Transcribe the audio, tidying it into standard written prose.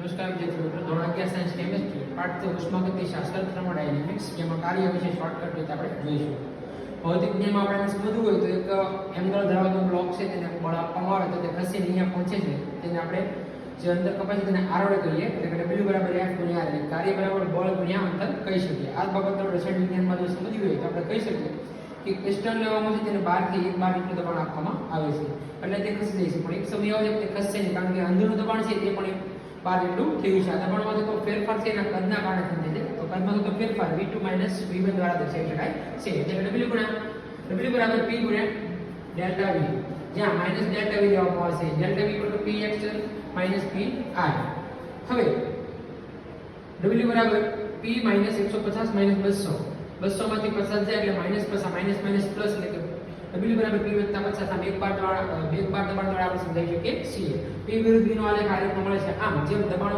નમસ્કાર વિદ્યાર્થી મિત્રો, ધોરણ 11 સાયન્સ કેમેસ્ટ્રી પાઠ 2 ઉષ્માગતિશાસ્ત્ર થર્મોડાયનેમિક્સ જેમાં કાર્ય વિશે શોર્ટકટ રીતે આપણે જોઈશું. ભૌતિક નિયમમાં આપણે સમજવું હોય તો એક એંગલ ધરાવતો બ્લોક છે તેને બળ આપવામાં આવે તો તે ખસીને અહીંયા પહોંચે છે તેને આપણે જે અંતર કપાય છે તેને r કહીએ એટલે કે w બરાબર f ગુણ્યા r એટલે કાર્ય બરાબર બળ ગુણ્યા અંતર કહી શકીએ. આ બાબત આપણે રસાયણ વિજ્ઞાનમાં જો સમજવું હોય તો આપણે કહી શકીએ કે ક્રિસ્ટલ લેવામાં છે તેને 12 થી 1 bar જેટલું દબાણ આપવામાં આવે છે એટલે તે ખસી જાય છે, પણ એક સમય આવે છે તે ખસશે નહીં કારણ કે અંદરનું દબાણ છે તે પણ 12 જેટલું થયું છે. આ દબાણમાં થતો ફેરફાર છે એના કદના કારણે થાય છે, તો કદમાં થતો ફેરફાર v2 - v1 દ્વારા દર્શાવી શકાય છે. એટલે w બરાબર p ગુણ્યા ડેલ્ટા v, જ્યાં માઈનસ ડેલ્ટા v લેવામાં આવે છે. ડેલ્ટા v બરાબર px માઈનસ pi. હવે w બરાબર p માઈનસ 150 માઈનસ 200, 200 માંથી 50 જાય એટલે માઈનસ માઈનસ માઈનસ પ્લસ એટલે કે w બરાબર p વત્તા 50 આમ એક બાર દબાણ દ્વારા આપણે સમજાવી શકીએ છીએ. p વિરુદ્ધ v નો આલેખ આ રીતનો મળે છે. આમ જેમ દબાણો